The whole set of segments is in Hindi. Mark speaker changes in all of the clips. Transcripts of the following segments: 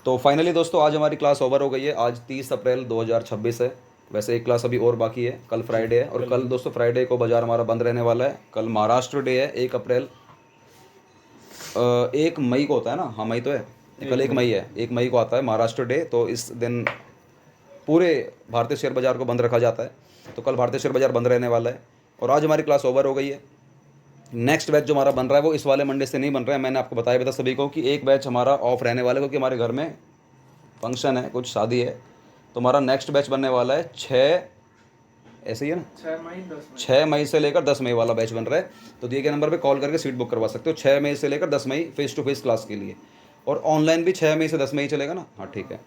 Speaker 1: तो फाइनली दोस्तों आज हमारी क्लास ओवर हो गई है। आज 30 अप्रैल 2026 है। वैसे एक क्लास अभी और बाकी है, कल फ्राइडे है। और कल दोस्तों फ्राइडे को बाज़ार हमारा बंद रहने वाला है। कल महाराष्ट्र डे है, 1 अप्रैल 1 मई को होता है ना। हाँ मई तो है, कल 1 मई है, 1 मई को आता है महाराष्ट्र डे। तो इस दिन पूरे भारतीय शेयर बाज़ार को बंद रखा जाता है। तो कल भारतीय शेयर बाज़ार बंद रहने वाला है और आज हमारी क्लास ओवर हो गई है। नेक्स्ट बैच जो हमारा बन रहा है वो इस वाले मंडे से नहीं बन रहा है। मैंने आपको बताया भी था सभी को कि एक बैच हमारा ऑफ रहने वाला है क्योंकि हमारे घर में फंक्शन है, कुछ शादी है। तो हमारा नेक्स्ट बैच बनने वाला है 6, ऐसे ही है ना, 6 मई से लेकर 10 मई वाला बैच बन रहा है। तो दिए गए नंबर पे कॉल करके सीट बुक करवा सकते हो। 6 मई से लेकर 10 मई फेस टू फेस क्लास के लिए, और ऑनलाइन भी 6 मई से 10 मई चलेगा ना। हाँ ठीक है।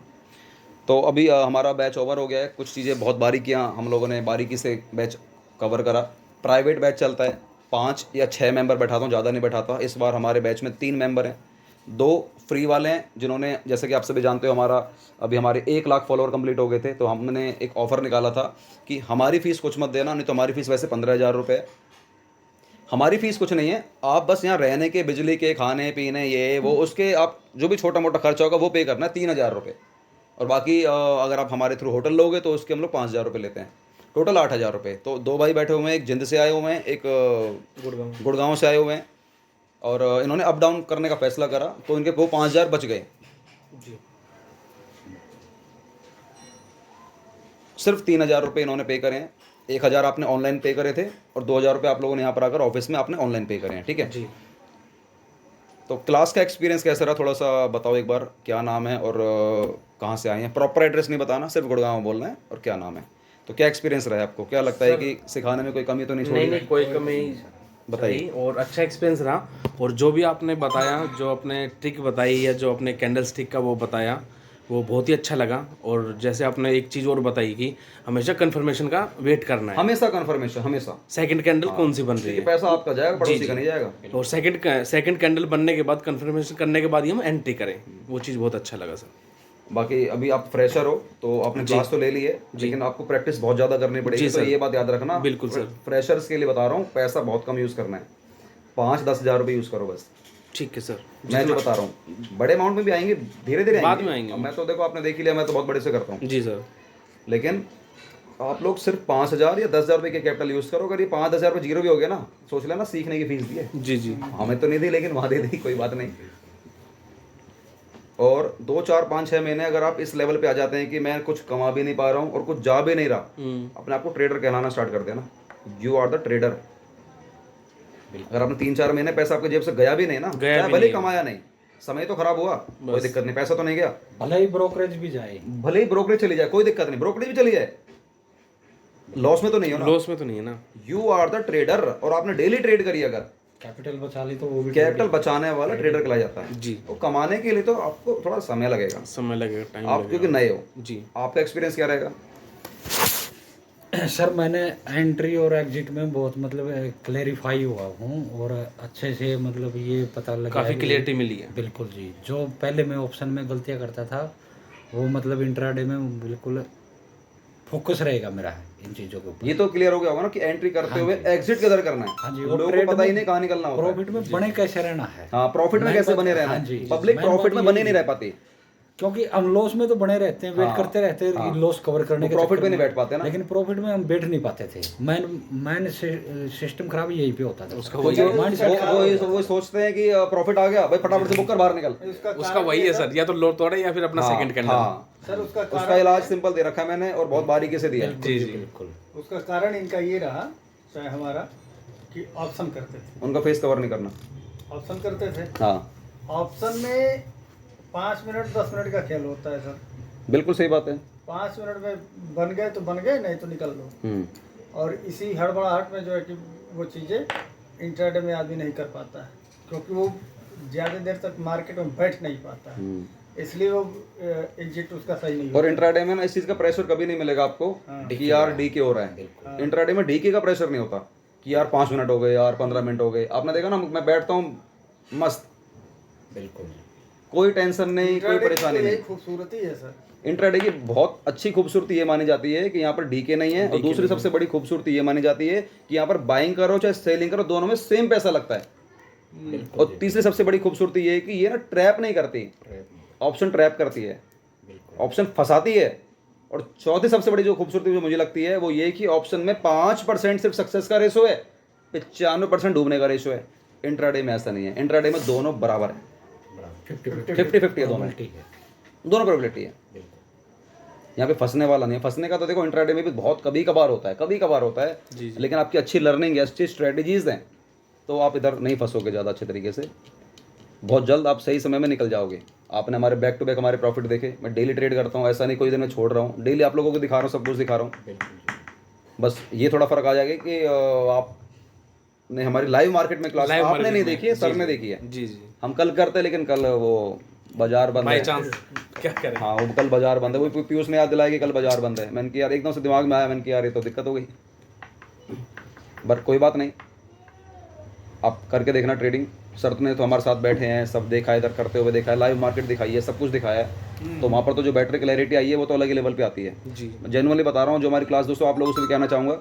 Speaker 1: तो अभी हमारा बैच ओवर हो गया है। कुछ चीज़ें बहुत बारीकियाँ हम लोगों ने बारीकी से बैच कवर करा। प्राइवेट बैच चलता है, 5 या 6 मेंबर बैठाता हूँ, ज़्यादा नहीं बैठाता। इस बार हमारे बैच में 3 मेंबर हैं, 2 फ्री वाले हैं जिन्होंने, जैसे कि आप सभी जानते हो, हमारे 1 लाख फॉलोअर कंप्लीट हो गए थे। तो हमने एक ऑफ़र निकाला था कि हमारी फ़ीस कुछ मत देना, नहीं तो हमारी फ़ीस वैसे 15,000 रुपये है। हमारी फ़ीस कुछ नहीं है, आप बस यहाँ रहने के, बिजली के, खाने पीने, ये वो, उसके आप जो भी छोटा मोटा खर्चा होगा वो पे करना है, 3,000 रुपये। और बाकी अगर आप हमारे थ्रू होटल लोगे तो उसके हम लोग 5,000 रुपये लेते हैं, टोटल 8,000 रुपये। तो 2 भाई बैठे हुए हैं, एक जिंद से आए हुए हैं, एक गुड़गांव से आए हुए हैं। और इन्होंने अप डाउन करने का फैसला करा तो इनके वो 5,000 बच गए। सिर्फ 3,000 रुपये इन्होंने पे करे हैं। 1,000 आपने ऑनलाइन पे करे थे और 2,000 रुपये आप लोगों ने यहाँ पर आकर ऑफिस में आपने ऑनलाइन पे करे हैं। ठीक है
Speaker 2: जी।
Speaker 1: तो क्लास का एक्सपीरियंस कैसा रहा, थोड़ा सा बताओ एक बार। क्या नाम है और कहाँ से आए हैं? प्रॉपर एड्रेस नहीं बताना, सिर्फ गुड़गांव बोलना है और क्या नाम है। तो क्या एक्सपीरियंस रहा है आपको? क्या लगता है कि सिखाने में कोई कमी तो नहीं छोड़ी?
Speaker 2: नहीं, कोई कमी
Speaker 1: बताइए।
Speaker 2: नहीं, और अच्छा एक्सपीरियंस रहा। और जो भी आपने बताया, जो आपने ट्रिक बताई या जो आपने कैंडल स्टिक का वो बताया, वो बहुत ही अच्छा लगा। और जैसे आपने एक चीज़ और बताई कि हमेशा कंफर्मेशन का वेट करना है,
Speaker 1: हमेशा कंफर्मेशन, हमेशा।
Speaker 2: सेकंड कैंडल कौन सी बन रही
Speaker 1: क्योंकि
Speaker 2: है।
Speaker 1: पैसा आपका जाएगा, पड़ोसी
Speaker 2: जी।
Speaker 1: का नहीं जाएगा।
Speaker 2: और सेकंड कैंडल बनने के बाद कंफर्मेशन करने के बाद ही हम एंट्री करें। वो चीज़ बहुत अच्छा लगा सर।
Speaker 1: बाकी अभी आप फ्रेशर हो तो आपने क्लास तो ले ली है, लेकिन आपको प्रैक्टिस बहुत ज़्यादा करनी पड़ेगी।
Speaker 2: जी
Speaker 1: तो
Speaker 2: सर।
Speaker 1: ये बात याद रखना।
Speaker 2: बिल्कुल सर।
Speaker 1: फ्रेशर्स के लिए बता रहा हूँ, पैसा बहुत कम यूज़ करना है। 5-10 हज़ार रुपये यूज़ करो बस।
Speaker 2: ठीक है सर।
Speaker 1: मैं जो बता रहा हूँ, बड़े अमाउंट में भी आएंगे, धीरे धीरे
Speaker 2: बाद में आएंगे।
Speaker 1: अब मैं तो देखो, आपने देख ही लिया, मैं तो बहुत बड़े से करता हूँ।
Speaker 2: जी सर।
Speaker 1: लेकिन आप लोग सिर्फ 5,000 या 10,000 रुपये के कैपिटल यूज़ करो। अगर ये 5-10 हज़ार रुपये जीरो भी हो गया ना, सोच लेना सीखने की फीस दी है।
Speaker 2: जी जी।
Speaker 1: हमें तो नहीं दी, लेकिन वहाँ दे दी, कोई बात नहीं। और 2-4-5-6 महीने अगर आप इस लेवल पे आ जाते हैं कि मैं कुछ कमा भी नहीं पा रहा हूँ और कुछ जा भी नहीं रहा, अपने आप को ट्रेडर कहलाना स्टार्ट कर देना। You are the trader. अगर आपने 3-4 महीने पैसा आपके जेब से गया भी नहीं ना, भले ही कमाया नहीं, समय तो खराब हुआ, कोई दिक्कत नहीं, पैसा तो नहीं गया।
Speaker 3: भले ही ब्रोकरेज भी जाए,
Speaker 1: भले ही ब्रोकरेज चली जाए, कोई दिक्कत नहीं, ब्रोकरेज भी चली जाए, लॉस में तो नहीं हो ना।
Speaker 2: लॉस में तो नहीं है ना।
Speaker 1: You are the trader. और आपने डेली ट्रेड करी, अगर
Speaker 3: कैपिटल बचा ली तो वो भी
Speaker 1: कैपिटल बचाने वाला ट्रेडर कहलाया जाता है।
Speaker 2: जी।
Speaker 1: तो कमाने के लिए तो आपको थोड़ा समय लगेगा,
Speaker 2: समय लगेगा, टाइम
Speaker 1: आप क्योंकि नए हो।
Speaker 2: जी।
Speaker 1: आपका एक्सपीरियंस क्या रहेगा?
Speaker 3: सर मैंने एंट्री और एग्जिट में बहुत मतलब क्लेरिफाई हुआ हूँ और अच्छे से मतलब ये पता लगा
Speaker 2: काफ़ी
Speaker 3: है
Speaker 2: क्लियरिटी मिली है।
Speaker 3: बिल्कुल जी। जो पहले मैं ऑप्शन में गलतियाँ करता था वो मतलब इंट्राडे में बिल्कुल फोकस रहेगा मेरा इन चीज़ों के ऊपर।
Speaker 1: ये तो क्लियर हो गया होगा ना कि एंट्री करते हुए एग्जिट किधर करना है।
Speaker 3: हाँ जी।
Speaker 1: लोगों को पता ही नहीं कहाँ निकलना होता है।
Speaker 3: प्रॉफिट में बने कैसे रहना है,
Speaker 1: हाँ, प्रॉफिट में कैसे बने रहना
Speaker 3: हाँ
Speaker 1: है।
Speaker 3: जी।
Speaker 1: पब्लिक प्रॉफिट में बने नहीं रह पाती,
Speaker 3: क्योंकि हम लॉस में तो बने रहते हैं, वेट करते रहते हैं कि लॉस कवर करने के
Speaker 1: प्रॉफिट
Speaker 3: चक्कर
Speaker 1: में नहीं बैठ पाते ना।
Speaker 3: लेकिन प्रॉफिट में हम बैठ नहीं पाते थे। मैन सिस्टम खराब यही पे होता था उसका।
Speaker 1: वो सोचते हैं कि प्रॉफिट आ गया भाई, फटाफट से बुक कर, बाहर निकल।
Speaker 2: उसका वही है सर, या तो लो तोड़े या फिर अपना सेकंड कैंडल।
Speaker 1: हाँ
Speaker 4: सर
Speaker 1: उसका इलाज सिंपल दे रखा है मैंने और बहुत बारीकी से दिया।
Speaker 2: जी जी।
Speaker 3: बिल्कुल।
Speaker 4: उसका कारण इनका ये रहा, चाहे हमारा, कि ऑप्शन करते थे।
Speaker 1: उनका फेस कवर नहीं करना।
Speaker 4: ऑप्शन करते थे।
Speaker 1: हाँ,
Speaker 4: ऑप्शन में 5 मिनट 10 मिनट का खेल होता है सर।
Speaker 1: बिल्कुल सही बात है।
Speaker 4: 5 मिनट में बन गए तो बन गए, नहीं तो निकल लो। और इसी हड़बड़ाहट में जो है कि वो चीज़ें इंट्राडे में आदमी नहीं कर पाता है, क्योंकि वो ज़्यादा देर तक मार्केट में बैठ नहीं पाता है, इसलिए वो एग्जिट उसका सही नहीं
Speaker 1: और इंट्राडे में ना इस चीज़ का प्रेशर कभी नहीं मिलेगा आपको कि यार डीके हो रहा है। इंट्राडे में डीके का प्रेशर नहीं होता कि यार 5 मिनट हो गए, यार 15 मिनट हो गए। आपने देखा ना, मैं बैठता हूँ मस्त,
Speaker 3: बिल्कुल
Speaker 1: कोई टेंशन नहीं, कोई परेशानी नहीं।
Speaker 4: खूबसूरती है सर।
Speaker 1: इंट्राडे की बहुत अच्छी खूबसूरती ये मानी जाती है कि यहाँ पर डीके नहीं है, और दूसरी सबसे बड़ी खूबसूरती ये मानी जाती है कि यहाँ पर बाइंग करो चाहे सेलिंग करो, दोनों में सेम पैसा लगता है। और तीसरी सबसे बड़ी खूबसूरती ये है कि ये ना ट्रैप नहीं करती। ऑप्शन ट्रैप करती है, ऑप्शन फंसाती है। और चौथी सबसे बड़ी जो खूबसूरती जो मुझे लगती है वो ये कि ऑप्शन में 5% सिर्फ सक्सेस का रेशो है, 95% डूबने का रेशो है। इंट्राडे में ऐसा नहीं है, इंट्राडे में दोनों बराबर है, 50-50 है, दोनों प्रोबेबिलिटी है। यहाँ पे फंसने वाला नहीं है। फंसने का तो देखो इंट्राडे में भी बहुत कभी कभार होता है, कभी कभार होता है, लेकिन आपकी अच्छी लर्निंग है, अच्छी स्ट्रेटजीज हैं, तो आप इधर नहीं फंसोगे ज़्यादा अच्छे तरीके से। बहुत जल्द आप सही समय में निकल जाओगे। आपने हमारे बैक टू बैक हमारे प्रॉफिट देखे, मैं डेली ट्रेड करता हूँ, ऐसा नहीं कोई दिन मैं छोड़ रहा हूँ, डेली आप लोगों को दिखा रहा हूँ, सब कुछ दिखा रहा हूँ। बस ये थोड़ा फ़र्क आ जाएगा कि आपने हमारी लाइव मार्केट में क्लास आपने नहीं देखी है, सर ने देखी है।
Speaker 2: जी जी,
Speaker 1: हम कल करते लेकिन कल वो बाजार बंद
Speaker 2: बाई
Speaker 1: है।
Speaker 2: चांस क्या करें।
Speaker 1: हाँ, वो कल बाजार बंद है। वो पीयूष ने याद दिलाया कि कल बाजार बंद है। मैंने कि यार एकदम से दिमाग में आया, मैंने कि यार ये तो दिक्कत हो गई, बट कोई बात नहीं, आप करके देखना ट्रेडिंग। सर ने तो हमारे साथ बैठे हैं, सब देखा है, इधर करते हुए देखा है, लाइव मार्केट दिखाई है, सब कुछ दिखाया है, तो वहाँ पर तो जो बेटर क्लैरिटी आई है वो तो अलग ही लेवल पे आती है।
Speaker 2: जी,
Speaker 1: जेनुअनली बता रहा हूँ, जो हमारी क्लास दोस्तों आप लोगों से भी कहना चाहूँगा,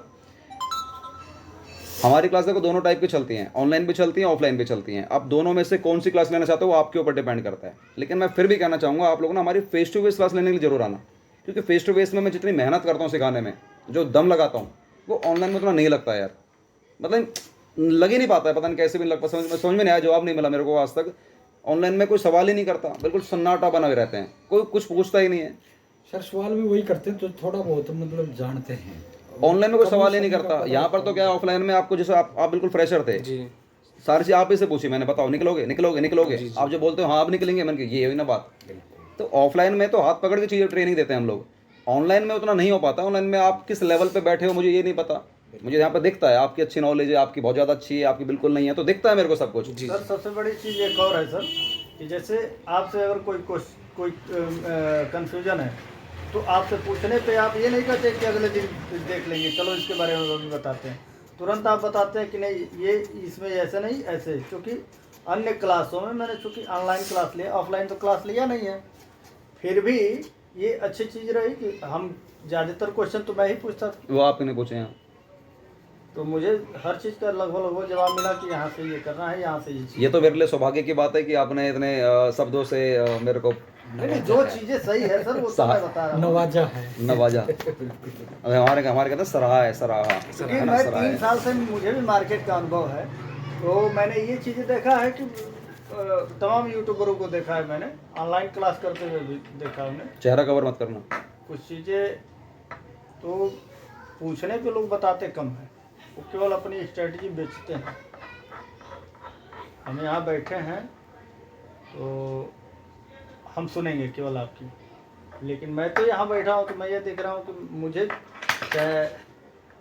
Speaker 1: हमारी क्लास देखो दोनों टाइप की चलती हैं, ऑनलाइन भी चलती हैं, ऑफलाइन भी चलती हैं। आप दोनों में से कौन सी क्लास लेना चाहते हो वो आपके ऊपर डिपेंड करता है। लेकिन मैं फिर भी कहना चाहूँगा आप लोग ना हमारी फेस टू फेस क्लास लेने के लिए जरूर आना, क्योंकि फेस टू फेस में मैं जितनी मेहनत करता हूँ सिखाने में, जो दम लगाता हूँ, वो ऑनलाइन में उतना नहीं लगता है यार। मतलब लग ही नहीं पाता है, पता नहीं कैसे भी लग पाता, समझ में नहीं आया, जवाब नहीं मिला मेरे को आज तक। ऑनलाइन में कोई सवाल ही नहीं करता, बिल्कुल सन्नाटा बना हुए रहते हैं, कोई कुछ पूछता ही नहीं है।
Speaker 3: सर सवाल भी वही करते हैं तो थोड़ा बहुत मतलब जानते हैं।
Speaker 1: ऑनलाइन में कोई सवाल ही नहीं करता। यहाँ पर तो क्या है, ऑफलाइन में आपको जैसे आप बिल्कुल फ्रेशर थे,
Speaker 2: जी
Speaker 1: सारी चीज़ आप ही से पूछी मैंने, बताओ निकलोगे निकलोगे निकलोगे, आप जो बोलते हो हाँ आप निकलेंगे, मैंने कहा ये हुई ना बात। तो ऑफलाइन में तो हाथ पकड़ के चीज़ें ट्रेनिंग देते हैं हम लोग, ऑनलाइन में उतना नहीं हो पाता। ऑनलाइन में आप किस लेवल पे बैठे हो मुझे ये नहीं पता, मुझे यहाँ पर दिखता है आपकी अच्छी नॉलेज है, आपकी बहुत ज़्यादा अच्छी है, आपकी बिल्कुल नहीं है, तो दिखता है मेरे को सब कुछ।
Speaker 4: सर सबसे बड़ी चीज़ एक और है सर, कि जैसे आपसे अगर कोई कंफ्यूजन है तो आपसे पूछने पे आप ये नहीं कहते कि अगले दिन देख लेंगे, चलो इसके बारे में भी बताते हैं, तुरंत आप बताते हैं कि नहीं ये इसमें ऐसे नहीं ऐसे। क्योंकि अन्य क्लासों में मैंने चूँकि ऑनलाइन क्लास लिया, ऑफलाइन तो क्लास लिया नहीं है, फिर भी ये अच्छी चीज़ रही कि हम ज़्यादातर क्वेश्चन तो मैं ही पूछता था,
Speaker 1: वो आपने पूछे हैं,
Speaker 4: तो मुझे हर चीज़ का लगभग जवाब मिला कि यहाँ से ये करना है, यहाँ से ये चीज़।
Speaker 1: ये तो मेरे लिए सौभाग्य की बात है कि आपने इतने शब्दों से मेरे को
Speaker 4: नहीं, जो चीज़ें सही है सर वो तो मैं बता रहा हूँ।
Speaker 3: नवाजा है।
Speaker 1: नवाजा। अरे हमारे कहते हैं सराहा है, सराहा।
Speaker 4: क्योंकि मैं 3 साल से मुझे भी मार्केट का अनुभव है, तो मैंने ये चीज़ें देखा है कि तमाम यूट्यूबरों को देखा है मैंने, ऑनलाइन क्लास करते हुए भी देखा है उन्हें।
Speaker 1: चेहरा कवर मत करना।
Speaker 4: कुछ चीज़ें तो पूछने पे लोग बताते कम है, वो केवल अपनी स्ट्रेटजी बेचते हैं। हम यहाँ बैठे हैं तो हम सुनेंगे केवल आपकी, लेकिन मैं तो यहाँ बैठा हूँ तो मैं ये देख रहा हूँ कि मुझे चाहे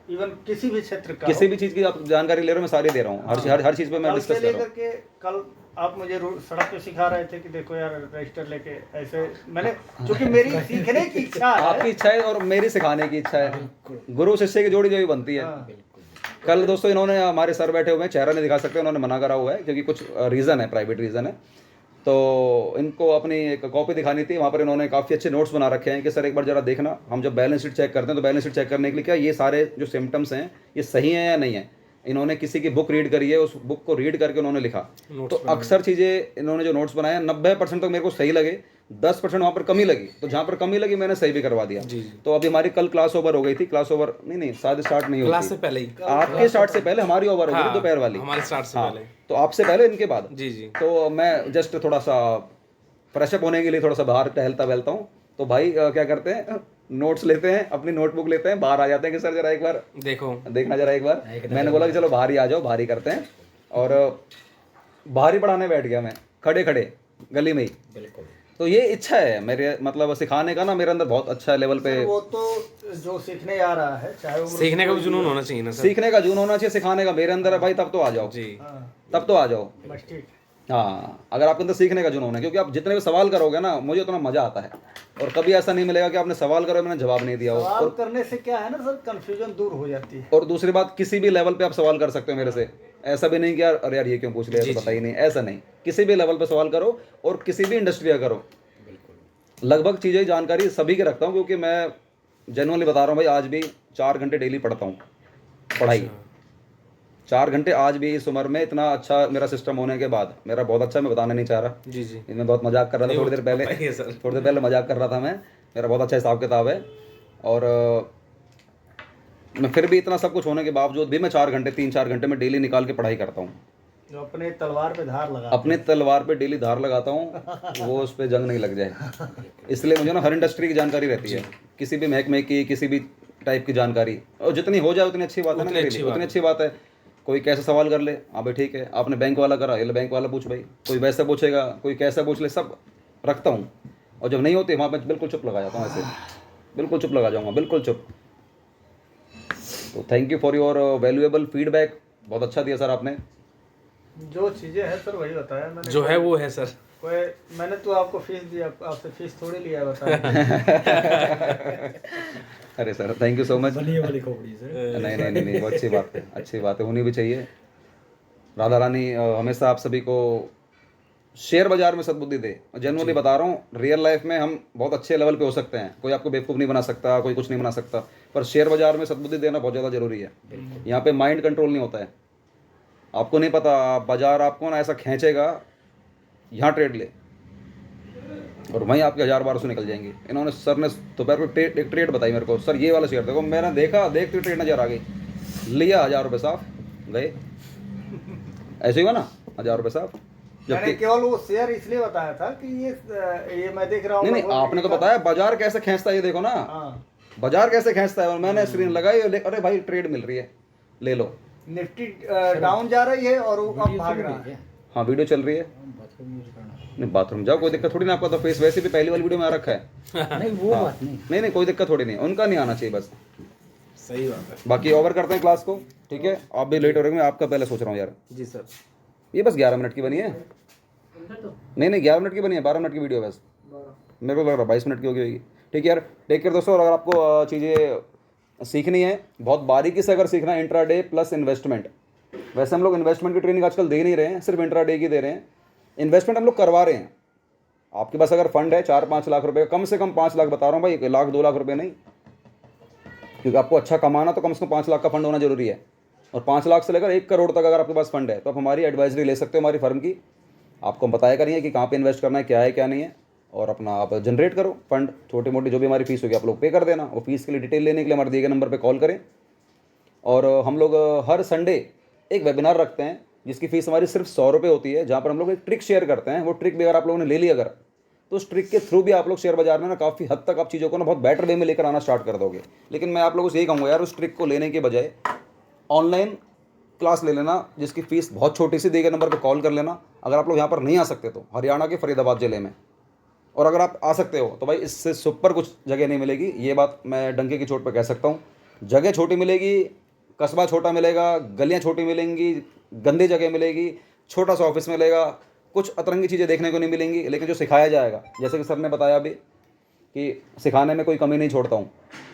Speaker 4: इवन किसी भी क्षेत्र का
Speaker 1: किसी भी चीज़ की आप जानकारी ले रहे हो, मैं सारी दे रहा हूँ, हर चीज़ पे मैं
Speaker 4: कल
Speaker 1: डिस्कस
Speaker 4: से
Speaker 1: कर रहा
Speaker 4: लेकर के कल आप मुझे सड़क पे सिखा रहे थे कि देखो यार रजिस्टर लेके ऐसे, मैंने क्योंकि मेरी सीखने की इच्छा
Speaker 1: हूँ।
Speaker 4: है।
Speaker 1: आपकी इच्छा है और मेरी सिखाने की इच्छा है, गुरु शिष्य की जोड़ी जो भी बनती है।
Speaker 4: हाँ।
Speaker 1: कल दोस्तों इन्होंने, हमारे सर बैठे हुए हैं, चेहरा नहीं दिखा सकते, उन्होंने मना करा हुआ है क्योंकि कुछ रीज़न है, प्राइवेट रीज़न है, तो इनको अपनी एक कॉपी दिखानी थी। वहाँ पर इन्होंने काफ़ी अच्छे नोट्स बना रखे हैं कि सर एक बार जरा देखना, हम जब बैलेंस शीट चेक करते हैं तो बैलेंस शीट चेक करने के लिए क्या ये सारे जो सिम्टम्स हैं ये सही हैं या नहीं है। इन्होंने किसी की बुक रीड करी है, उस बुक को रीड करके उन्होंने लिखा, तो अक्सर चीज़ें इन्होंने जो नोट्स बनाए 90% तक मेरे को सही लगे, 10% वहाँ पर कमी लगी, तो जहाँ पर कमी लगी मैंने सही भी करवा दिया। तो अभी हमारी कल क्लास ओवर हो गई थी, क्लास ओवर नहीं शायद स्टार्ट नहीं
Speaker 2: क्लास
Speaker 1: होती,
Speaker 2: से पहले ही,
Speaker 1: आपके स्टार्ट से पहले हमारी ओवर हो गई थी दोपहर वाली,
Speaker 2: हमारे स्टार्ट से
Speaker 1: हाँ,
Speaker 2: पहले,
Speaker 1: तो आपसे पहले इनके बाद।
Speaker 2: जी जी,
Speaker 1: तो मैं जस्ट थोड़ा सा फ्रेशअप होने के लिए थोड़ा सा बाहर टहलता वहलता हूँ, तो भाई क्या करते हैं, नोट्स लेते हैं, अपनी नोटबुक लेते हैं, बाहर आ जाते हैं कि सर जरा एक बार
Speaker 2: देखो
Speaker 1: देखना जरा एक बार। मैंने बोला कि चलो बाहर ही आ जाओ, बाहर ही करते हैं, और बाहर ही पढ़ाने बैठ गया मैं, खड़े खड़े गली में ही।
Speaker 3: बिल्कुल।
Speaker 1: तो ये इच्छा है मेरे, मतलब सिखाने का ना मेरे अंदर बहुत अच्छा लेवल पे।
Speaker 4: वो तो जो सीखने आ रहा है, चाहे वो
Speaker 2: सीखने का भी जुनून होना चाहिए ना सर।
Speaker 1: सीखने का जुनून होना चाहिए, सिखाने का मेरे अंदर है भाई, तब तो आ जाओ
Speaker 2: जी,
Speaker 1: तब तो आ जाओ।
Speaker 4: बस ठीक।
Speaker 1: हाँ, अगर आपके अंदर सीखने का जुनून है, क्योंकि आप जितने भी सवाल करोगे ना मुझे उतना मजा आता है, और कभी ऐसा नहीं मिलेगा कि आपने सवाल करो मैंने जवाब नहीं दिया हो।
Speaker 4: सवाल करने से क्या है ना सर, कंफ्यूजन दूर हो जाती है।
Speaker 1: और दूसरी बात, किसी भी लेवल पे आप सवाल कर सकते हो मेरे से, ऐसा भी नहीं कि यार अरे यार ये क्यों पूछ लिया, तो पता ही नहीं, ऐसा नहीं, किसी भी लेवल पे सवाल करो और किसी भी इंडस्ट्री का करो। लगभग चीज़ें जानकारी सभी के रखता हूँ, क्योंकि मैं जेन्युइनली बता रहा हूँ भाई, आज भी 4 घंटे डेली पढ़ता हूँ, पढ़ाई 4 घंटे आज भी इस उम्र में इतना अच्छा मेरा सिस्टम होने के बाद, मेरा बहुत अच्छा, मैं बताना नहीं चाह रहा,
Speaker 2: जी जी।
Speaker 1: मैं बहुत मजाक कर रहा था थोड़ी देर पहले,
Speaker 2: बताइए सर।
Speaker 1: थोड़ी देर पहले मजाक कर रहा था मैं, मेरा बहुत अच्छा हिसाब किताब है। और मैं फिर भी इतना सब कुछ होने के बावजूद भी मैं 4 घंटे 3-4 घंटे में डेली निकाल के पढ़ाई करता हूँ।
Speaker 4: जो अपने तलवार पे धार लगा
Speaker 1: अपने तलवार पे डेली धार लगाता हूँ, वो उस पर जंग नहीं लग जाए, इसलिए मुझे ना हर इंडस्ट्री की जानकारी रहती है, किसी भी महकमे की, किसी भी टाइप की जानकारी, और जितनी हो जाए उतनी अच्छी बात है ना, मेरे लिए उतनी अच्छी बात है। कोई कैसे सवाल कर ले, हाँ भाई ठीक है, आपने बैंक वाला करा, ये ले बैंक वाला पूछ भाई, कोई वैसे पूछेगा, कोई कैसे पूछ ले, सब रखता हूँ। और जब नहीं होती वहाँ पर बिल्कुल चुप लगा जाता हूँ, ऐसे बिल्कुल चुप लगा जाऊँगा, बिल्कुल चुप। तो thank you for your valuable feedback, बहुत अच्छा दिया सर आपने।
Speaker 4: जो चीजें हैं सर वही बताया मैंने।
Speaker 2: जो है वो है सर।
Speaker 4: कोई मैंने तो आपको फीस दिया, आपसे फीस थोड़ी लिया है, बताया।
Speaker 1: अरे sir thank you so much.
Speaker 3: बनी वाली खोपड़ी सर।
Speaker 1: नहीं नहीं नहीं नहीं, बहुत अच्छी बात है, अच्छी बात है, होनी भी चाहिए। राधा रानी हमेशा आप सभी को शेयर बाजार में सद्बुद्धि दे। जनरली बता रहा हूँ, रियल लाइफ में हम बहुत अच्छे लेवल पे हो सकते हैं, कोई आपको बेवकूफ़ नहीं बना सकता, कोई कुछ नहीं बना सकता, पर शेयर बाजार में सद्बुद्धि देना बहुत ज़्यादा जरूरी है। यहाँ पे माइंड कंट्रोल नहीं होता है, आपको नहीं पता बाजार आपको ना ऐसा खींचेगा, यहाँ ट्रेड ले और वहीं आपके 1000-1200 निकल जाएंगे। इन्होंने सर ने दोपहर को एक ट्रेड बताई मेरे को, सर ये वाला शेयर देखो, मैंने देखा, देखते ट्रेड नज़र आ गई, लिया 1000 रुपये साफ गए, ऐसे ही हुआ ना, 1000 रुपये साफ।
Speaker 4: मैंने केवल वो शेयर इसलिए बताया था कि ये मैं देख रहा हूँ।
Speaker 1: नहीं आपने तो बताया बाजार कैसे खींचता है, ये देखो ना,
Speaker 4: हाँ,
Speaker 1: बाजार कैसे खींचता है, और मैंने स्क्रीन लगाई, अरे भाई ट्रेड मिल रही है, ले लो।
Speaker 4: निफ्टी डाउन जा रही है और वो अब भाग रहा है।
Speaker 1: हाँ वीडियो चल रही है, नहीं बाथरूम जाओ, कोई दिक्कत थोड़ी ना, आपका तो फेस वैसे भी पहली वाली वीडियो में आ रखा है।
Speaker 3: नहीं वो बात नहीं।
Speaker 1: नहीं नहीं कोई दिक्कत थोड़ी नहीं, उनका नहीं आना चाहिए बस।
Speaker 2: सही बात है।
Speaker 1: बाकी ओवर करते हैं क्लास को, ठीक है, आप भी लेट हो रहे हैं, मैं आपका पहले सोच रहा हूँ यार,
Speaker 2: जी सर।
Speaker 1: ये बस 11 मिनट की बनी है, नहीं नहीं 11 मिनट की बनी है, 12 मिनट की वीडियो बस, मेरे को लग रहा है 22 मिनट की होगी। ठीक है यार, टेक केयर दोस्तों। और अगर आपको चीज़ें सीखनी है बहुत बारीकी से, अगर सीखना है इंट्राडे प्लस इन्वेस्टमेंट, वैसे हम लोग इन्वेस्टमेंट की ट्रेनिंग आजकल दे नहीं रहे हैं, सिर्फ इंट्राडे की दे रहे हैं, इन्वेस्टमेंट हम लोग करवा रहे हैं। आपके पास अगर फंड है 4-5 लाख रुपए, कम से कम 5 लाख बता रहा हूँ भाई, 1 लाख 2 लाख रुपए नहीं, क्योंकि आपको अच्छा कमाना तो कम से कम 5 लाख का फंड होना जरूरी है। और 5 लाख से लेकर 1 करोड़ तक अगर आपके पास फंड है तो आप हमारी एडवाइजरी ले सकते हो, हमारी फर्म की। आपको हम बताया करिए कि कहाँ पे इन्वेस्ट करना है, क्या है क्या नहीं है, और अपना आप जनरेट करो फंड, छोटी मोटी जो भी हमारी फीस होगी आप लोग पे कर देना। वो फीस के लिए डिटेल लेने के लिए हमारे दिए गए नंबर पर कॉल करें। और हम लोग हर संडे एक वेबिनार रखते हैं जिसकी फ़ीस हमारी सिर्फ 100 रुपये होती है, जहाँ पर हम लोग एक ट्रिक शेयर करते हैं। वो ट्रिक भी अगर आप लोगों ने ले ली अगर, तो उस ट्रिक के थ्रू भी आप लोग शेयर बाजार में ना काफ़ी हद तक आप चीज़ों को ना बहुत बेटर वे में लेकर आना स्टार्ट कर दोगे। लेकिन मैं आप लोगों से यही कहूँगा यार, उस ट्रिक को लेने के बजाय ऑनलाइन क्लास ले लेना, जिसकी फ़ीस बहुत छोटी सी, दिए गए नंबर पर कॉल कर लेना। अगर आप लोग यहाँ पर नहीं आ सकते तो हरियाणा के फरीदाबाद ज़िले में, और अगर आप आ सकते हो तो भाई इससे सुपर कुछ जगह नहीं मिलेगी, ये बात मैं डंके की चोट पर कह सकता हूँ। जगह छोटी मिलेगी, कस्बा छोटा मिलेगा, गलियाँ छोटी मिलेंगी, गंदी जगह मिलेगी, छोटा सा ऑफिस मिलेगा, कुछ अतरंगी चीज़ें देखने को नहीं मिलेंगी, लेकिन जो सिखाया जाएगा, जैसे कि सर ने बताया अभी कि सिखाने में कोई कमी नहीं छोड़ता हूँ,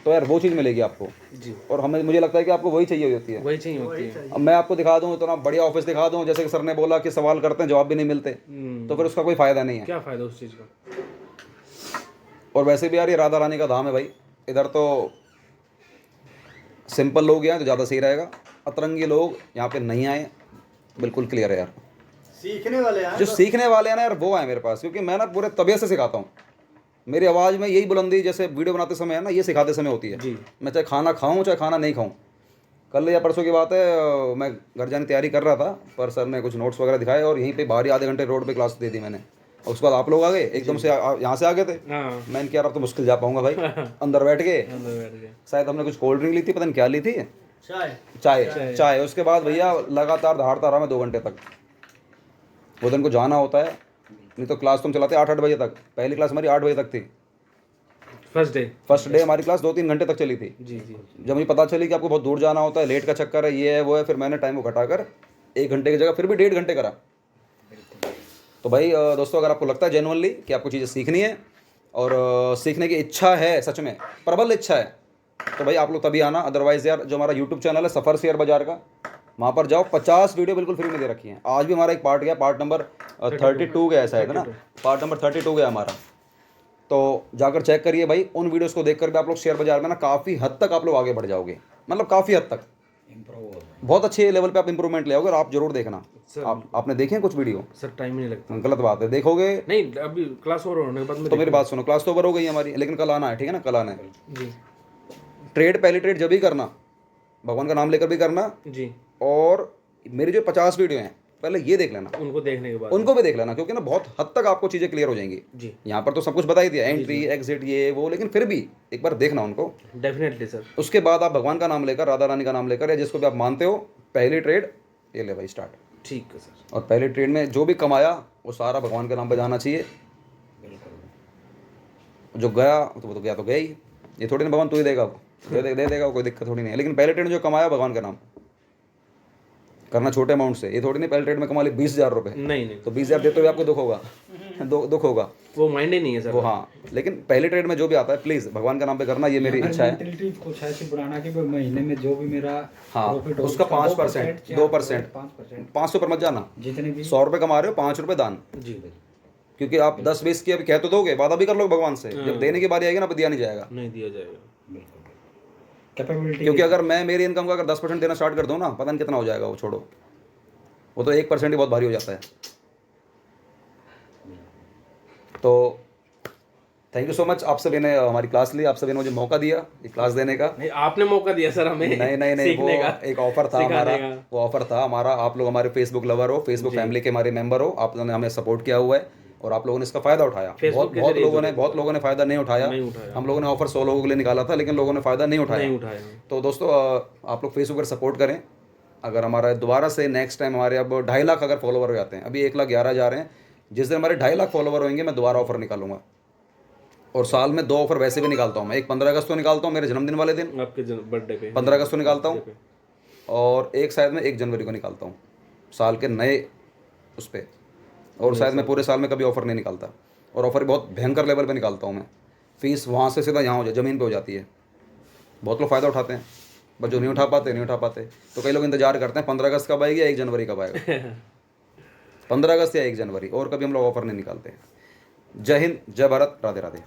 Speaker 1: तो यार वो चीज़ मिलेगी आपको
Speaker 2: जी।
Speaker 1: और हमें, मुझे लगता है कि आपको वही चाहिए होती है।
Speaker 2: वही चाहिए होती है।
Speaker 1: अब मैं आपको दिखा दूँ इतना बढ़िया ऑफिस दिखा दूँ, जैसे कि सर ने बोला कि सवाल करते हैं जवाब भी नहीं मिलते, तो फिर उसका कोई फ़ायदा नहीं है।
Speaker 2: क्या फ़ायदा उस चीज़ का।
Speaker 1: और वैसे भी यार ये राधा रानी का धाम है भाई, इधर तो सिंपल लोग हैं तो ज़्यादा सही रहेगा, अतरंगी लोग यहाँ पे नहीं आए, बिल्कुल क्लियर है यार।
Speaker 4: सीखने वाले हैं
Speaker 1: जो सीखने वाले हैं ना यार वो आए मेरे पास, क्योंकि मैं ना पूरे तबीयत से सिखाता हूँ। मेरी आवाज़ में यही बुलंदी जैसे वीडियो बनाते समय है ना, ये सिखाते समय होती है
Speaker 2: जी।
Speaker 1: मैं चाहे खाना खाऊं चाहे खाना नहीं खाऊं। कल या परसों की बात है, मैं घर जाने की तैयारी कर रहा था, पर सर ने कुछ नोट्स वगैरह दिखाए और यहीं पे बाहर ही आधे घंटे रोड पे क्लास दे दी मैंने। और उसके बाद आप लोग आ गए एकदम से, यहाँ से आ गए थे।
Speaker 2: हाँ।
Speaker 1: मैंने क्या रहा तो मुश्किल जा पाऊंगा भाई, अंदर बैठ के
Speaker 2: अंदर बैठ गए।
Speaker 1: शायद हमने कुछ कोल्ड ड्रिंक ली थी, पता नहीं क्या ली थी,
Speaker 4: चाय
Speaker 1: चाय। उसके बाद भैया लगातार दहाड़ता रहा मैं 2 घंटे तक। वो दिन को जाना होता है, नहीं तो क्लास तुम चलाते 8-8 बजे तक। पहली क्लास हमारी 8 बजे तक थी, फर्स्ट डे हमारी क्लास 2-3 घंटे तक चली थी।
Speaker 2: जी जी।
Speaker 1: जब मुझे पता चली कि आपको बहुत दूर जाना होता है, लेट का चक्कर है, ये है वो है, फिर मैंने टाइम को घटाकर 1 घंटे की जगह फिर भी 1.5 घंटे करा। तो भाई दोस्तों, अगर आपको लगता है जेन्युइनली कि आपको चीज़ें सीखनी है और सीखने की इच्छा है, सच में प्रबल इच्छा है, तो भाई आप लोग तभी आना। अदरवाइज़ यार जो हमारा यूट्यूब चैनल है सफ़र शेयर बाजार का, वहाँ पर जाओ, 50 वीडियो बिल्कुल फ्री में दे रखी हैं। आज भी हमारा एक पार्ट गया, पार्ट नंबर 32 गया शायद है ना, पार्ट नंबर 32 गया हमारा। तो जाकर चेक करिए भाई, उन वीडियोस को देखकर भी आप लोग शेयर बाजार में ना काफ़ी हद तक आप लोग आगे बढ़ जाओगे, मतलब काफ़ी हद तक।
Speaker 3: इम्प्रूव हो रहा
Speaker 1: बहुत अच्छे लेवल पे आप इंप्रूवमेंट ले आओगे और आप जरूर देखना।
Speaker 2: सर
Speaker 1: आपने देखे हैं कुछ वीडियो?
Speaker 2: सर टाइम नहीं लगता।
Speaker 1: गलत बात है, देखोगे
Speaker 2: नहीं अभी क्लास ओवर होने के बाद में
Speaker 1: तो मेरी बात सुनो, क्लास तो ओवर हो गई हमारी, लेकिन कल आना है, ठीक है ना, कल आना है।
Speaker 2: जी
Speaker 1: ट्रेड, पहली ट्रेड जब ही करना, भगवान का नाम लेकर भी करना।
Speaker 2: जी,
Speaker 1: और मेरी जो 50 वीडियो हैं पहले ये देख लेना,
Speaker 2: उनको देखने के बाद
Speaker 1: उनको भी देख लेना, क्योंकि ना बहुत हद तक आपको चीज़ें क्लियर हो जाएंगी।
Speaker 2: जी
Speaker 1: यहाँ पर तो सब कुछ बता ही दिया, एंट्री एग्जिट ये वो, लेकिन फिर भी एक बार देखना उनको।
Speaker 2: Definitely sir.
Speaker 1: उसके बाद आप भगवान का नाम लेकर, राधा रानी का नाम लेकर, या जिसको भी आप मानते हो, पहली ट्रेड ये ले भाई स्टार्ट।
Speaker 2: ठीक है सर।
Speaker 1: और पहली ट्रेड में जो भी कमाया वो सारा भगवान के नाम पे जाना चाहिए। जो गया तो वो तो गया तो गया ही, ये थोड़ी ना भगवान तू ही देगा, दे देगा, कोई दिक्कत थोड़ी नहीं है। लेकिन पहले ट्रेड में जो कमाया भगवान का नाम करना, छोटे अमाउंट से, ये थोड़ी नहीं पहले ट्रेड में कमा ली 20,000 रुपये,
Speaker 2: नहीं नहीं,
Speaker 1: तो 20,000 देते हुए आपको दुख होगा, दुख होगा
Speaker 2: वो माइंड ही नहीं है सर
Speaker 1: वो। हाँ, लेकिन पहले ट्रेड में जो भी आता है प्लीज़ भगवान का नाम पे करना, ये मेरी इच्छा है।
Speaker 3: मेंटलिटी कुछ ऐसी बनाना कि भाई महीने में जो भी मेरा
Speaker 1: हाँ,
Speaker 3: प्रॉफिट हो
Speaker 1: उसका 5%, 2%,
Speaker 3: 5%
Speaker 1: 500 पर मत जाना।
Speaker 3: जितने भी
Speaker 1: 100 रुपये कमा रहे हो, 5 रुपये दान,
Speaker 2: जी भाई,
Speaker 1: क्योंकि आप 10-20 की अभी कह तो दोगे, वादा भी कर लो भगवान से, जब देने की बारी आएगी ना, दिया नहीं जाएगा।
Speaker 2: नहीं दिया जाएगा।
Speaker 3: बिल्कुल कैपेबिलिटी।
Speaker 1: क्योंकि अगर मैं मेरी इनकम का अगर 10% देना स्टार्ट कर दूँ ना, पता नहीं कितना हो जाएगा वो, छोड़ो, वो तो 1% ही बहुत भारी हो जाता है। तो थैंक यू सो मच, आप सभी ने हमारी क्लास ली, आप सभी ने मुझे मौका दिया ये क्लास देने का।
Speaker 2: नहीं आपने मौका दिया सर हमें
Speaker 1: नहीं
Speaker 2: सीखने
Speaker 1: वो
Speaker 2: का,
Speaker 1: एक ऑफर था
Speaker 2: सिखाने
Speaker 1: हमारा,
Speaker 2: का।
Speaker 1: वो ऑफर था हमारा। आप लोग हमारे फेसबुक लवर हो, फेसबुक फैमिली के हमारे मेंबर हो, आप लोगों ने हमें सपोर्ट किया हुआ है और आप लोगों ने इसका फायदा उठाया।
Speaker 2: Facebook के
Speaker 1: बहुत
Speaker 2: जरिए
Speaker 1: बहुत लोगों ने फायदा नहीं उठाया।
Speaker 2: नहीं उठाया।
Speaker 1: हम लोगों ने ऑफर 100 लोगों के लिए निकाला था, लेकिन लोगों ने फायदा नहीं
Speaker 2: नहीं
Speaker 1: उठाया।
Speaker 2: उठाया।
Speaker 1: तो दोस्तों आप लोग फेसबुक पर सपोर्ट करें। अगर हमारा दोबारा से नेक्स्ट टाइम हमारे अब 2.5 लाख अगर फॉलोवर हो जाते हैं, अभी 1,11,000 जा रहे हैं, जिस दिन हमारे 2.5 लाख फॉलोवर होंगे मैं दोबारा ऑफर निकालूंगा। और साल में 2 ऑफर वैसे भी निकालता हूँ मैं, एक 15 अगस्त को निकालता हूँ मेरे जन्मदिन वाले दिन,
Speaker 2: आपके बर्थडे पे
Speaker 1: 15 अगस्त को निकालता हूँ, और एक शायद मैं 1 जनवरी को निकालता हूँ, साल के नए उस पर। और शायद मैं पूरे साल में कभी ऑफर नहीं निकालता, और ऑफर बहुत भयंकर लेवल पे निकालता हूँ मैं। फीस वहाँ से सीधा यहाँ हो जाए, ज़मीन पे हो जाती है। बहुत लोग फ़ायदा उठाते हैं, बस जो नहीं उठा पाते। तो कई लोग इंतजार करते हैं 15 अगस्त कब आएगी या 1 जनवरी कब आएगा। 15 अगस्त या 1 जनवरी, और कभी हम लोग ऑफर नहीं निकालते। जय हिंद, जय भारत, राधे राधे।